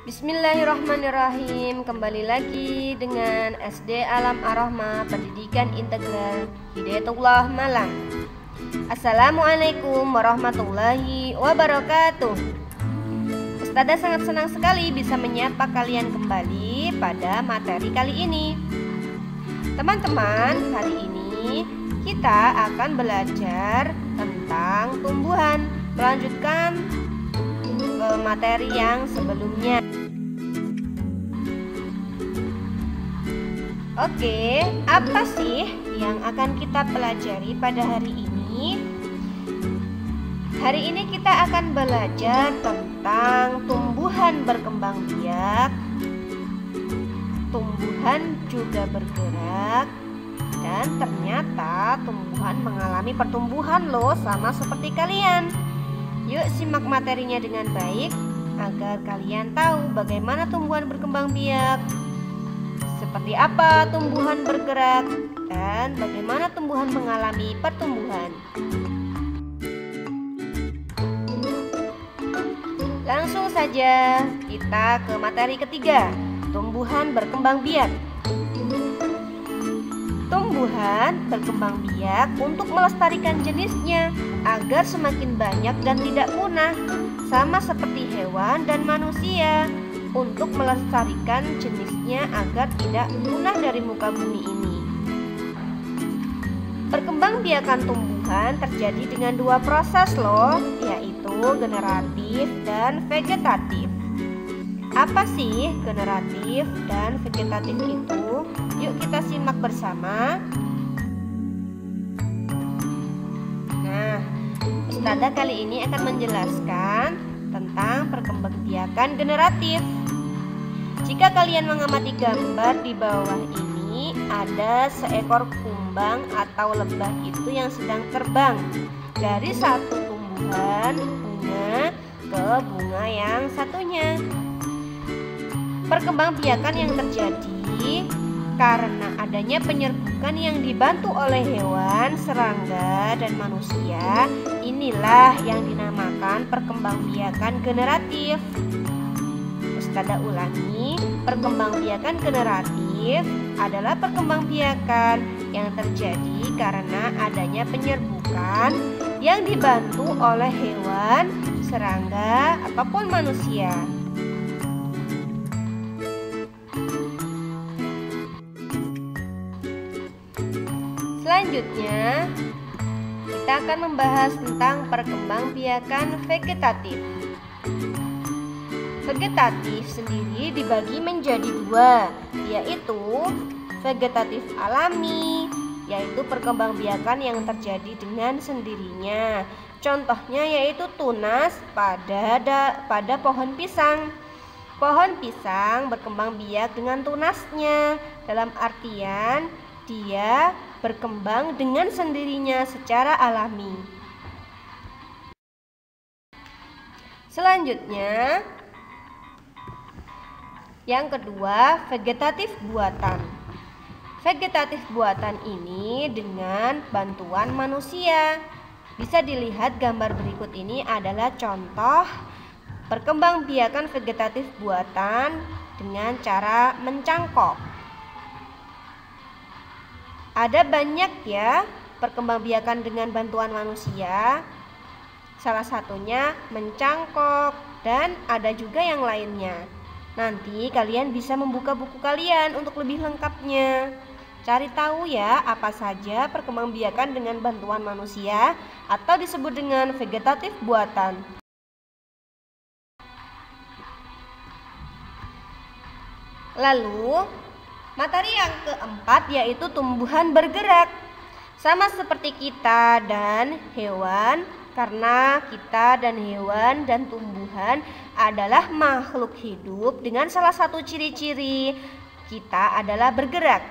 Bismillahirrahmanirrahim. Kembali lagi dengan SD Alam Ar-Rahmah Pendidikan Integral Hidayatullah Malang. Assalamualaikum warahmatullahi wabarakatuh. Ustazah sangat senang sekali bisa menyapa kalian kembali pada materi kali ini. Teman-teman, hari ini kita akan belajar tentang tumbuhan, melanjutkan ke materi yang sebelumnya. Oke, apa sih yang akan kita pelajari pada hari ini? Hari ini kita akan belajar tentang tumbuhan berkembang biak, tumbuhan juga bergerak, dan ternyata tumbuhan mengalami pertumbuhan loh, sama seperti kalian. Yuk simak materinya dengan baik agar kalian tahu bagaimana tumbuhan berkembang biak, seperti apa tumbuhan bergerak, dan bagaimana tumbuhan mengalami pertumbuhan. Langsung saja kita ke materi ketiga, tumbuhan berkembang biak. Tumbuhan berkembang biak untuk melestarikan jenisnya agar semakin banyak dan tidak punah, sama seperti hewan dan manusia, untuk melestarikan jenisnya agar tidak punah dari muka bumi ini. Perkembangbiakan tumbuhan terjadi dengan dua proses loh, yaitu generatif dan vegetatif. Apa sih generatif dan vegetatif itu? Yuk kita simak bersama. Nah, Ustazah kali ini akan menjelaskan tentang perkembangbiakan generatif. Jika kalian mengamati gambar di bawah ini, ada seekor kumbang atau lebah itu yang sedang terbang dari satu tumbuhan bunga ke bunga yang satunya. Perkembangbiakan yang terjadi karena adanya penyerbukan yang dibantu oleh hewan, serangga, dan manusia. Inilah yang dinamakan perkembangbiakan generatif. Ustazah ulangi, perkembangbiakan generatif adalah perkembangbiakan yang terjadi karena adanya penyerbukan yang dibantu oleh hewan, serangga, ataupun manusia. Selanjutnya, kita akan membahas tentang perkembangbiakan vegetatif. Vegetatif sendiri dibagi menjadi dua, yaitu vegetatif alami, yaitu perkembangbiakan yang terjadi dengan sendirinya. Contohnya yaitu tunas pada pohon pisang. Pohon pisang berkembang biak dengan tunasnya, dalam artian dia berkembang dengan sendirinya secara alami. Selanjutnya, yang kedua, vegetatif buatan. Vegetatif buatan ini dengan bantuan manusia. Bisa dilihat gambar berikut ini adalah contoh perkembangbiakan vegetatif buatan dengan cara mencangkok. Ada banyak ya perkembangbiakan dengan bantuan manusia. Salah satunya mencangkok, dan ada juga yang lainnya. Nanti kalian bisa membuka buku kalian untuk lebih lengkapnya. Cari tahu ya apa saja perkembangbiakan dengan bantuan manusia atau disebut dengan vegetatif buatan. Lalu, materi yang keempat yaitu tumbuhan bergerak. Sama seperti kita dan hewan, karena kita dan hewan dan tumbuhan adalah makhluk hidup dengan salah satu ciri-ciri kita adalah bergerak.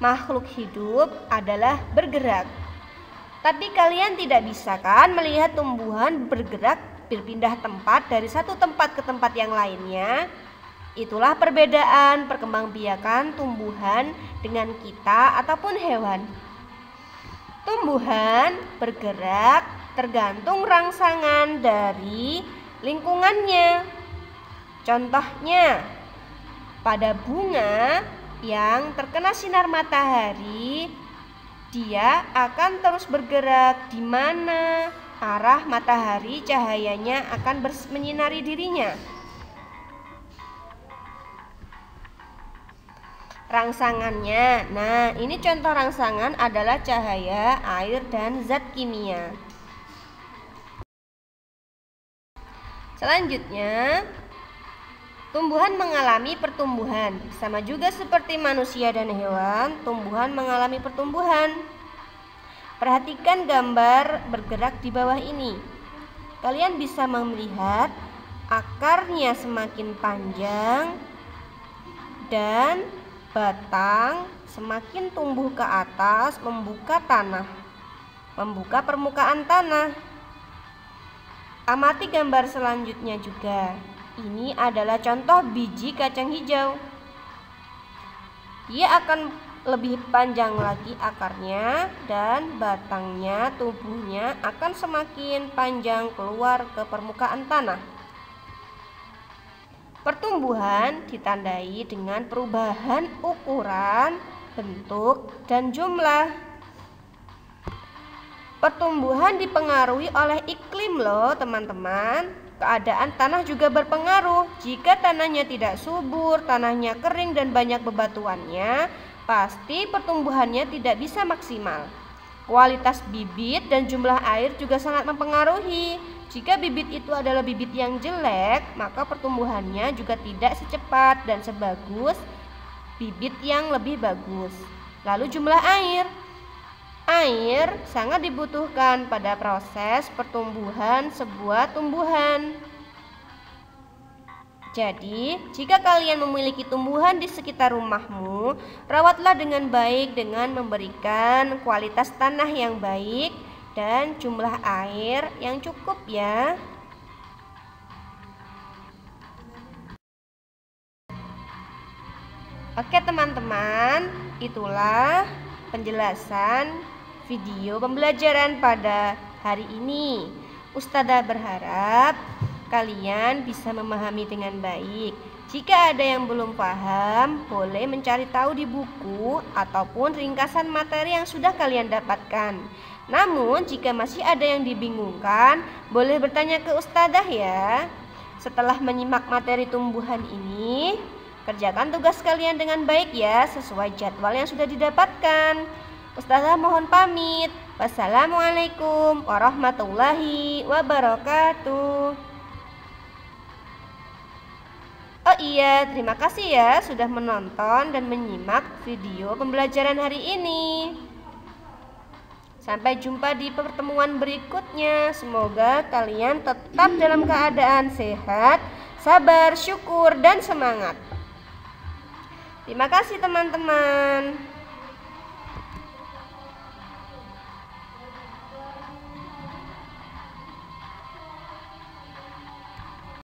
Makhluk hidup adalah bergerak. Tapi kalian tidak bisa kan melihat tumbuhan bergerak berpindah tempat dari satu tempat ke tempat yang lainnya? Itulah perbedaan perkembangbiakan tumbuhan dengan kita ataupun hewan. Tumbuhan bergerak tergantung rangsangan dari lingkungannya. Contohnya, pada bunga yang terkena sinar matahari, dia akan terus bergerak di mana arah matahari cahayanya akan menyinari dirinya. Rangsangannya, nah ini contoh rangsangan adalah cahaya, air, dan zat kimia. Selanjutnya, tumbuhan mengalami pertumbuhan. Sama juga seperti manusia dan hewan, tumbuhan mengalami pertumbuhan. Perhatikan gambar bergerak di bawah ini. Kalian bisa melihat akarnya semakin panjang dan batang semakin tumbuh ke atas, membuka permukaan tanah. Amati gambar selanjutnya juga. Ini adalah contoh biji kacang hijau. Dia akan lebih panjang lagi akarnya dan batangnya, tubuhnya akan semakin panjang keluar ke permukaan tanah. Pertumbuhan ditandai dengan perubahan ukuran, bentuk, dan jumlah. Pertumbuhan dipengaruhi oleh iklim loh teman-teman. Keadaan tanah juga berpengaruh. Jika tanahnya tidak subur, tanahnya kering dan banyak bebatuannya, pasti pertumbuhannya tidak bisa maksimal. Kualitas bibit dan jumlah air juga sangat mempengaruhi. Jika bibit itu adalah bibit yang jelek, maka pertumbuhannya juga tidak secepat dan sebagus bibit yang lebih bagus. Lalu jumlah air. Air sangat dibutuhkan pada proses pertumbuhan sebuah tumbuhan. Jadi, jika kalian memiliki tumbuhan di sekitar rumahmu, rawatlah dengan baik dengan memberikan kualitas tanah yang baik dan jumlah air yang cukup ya. Oke teman-teman, itulah penjelasan video pembelajaran pada hari ini. Ustazah berharap kalian bisa memahami dengan baik. Jika ada yang belum paham, boleh mencari tahu di buku ataupun ringkasan materi yang sudah kalian dapatkan. Namun, jika masih ada yang dibingungkan, boleh bertanya ke ustazah ya. Setelah menyimak materi tumbuhan ini, kerjakan tugas kalian dengan baik ya, sesuai jadwal yang sudah didapatkan. Ustazah mohon pamit. Wassalamualaikum warahmatullahi wabarakatuh. Oh iya, terima kasih ya sudah menonton dan menyimak video pembelajaran hari ini. Sampai jumpa di pertemuan berikutnya. Semoga kalian tetap dalam keadaan sehat, sabar, syukur, dan semangat. Terima kasih teman-teman.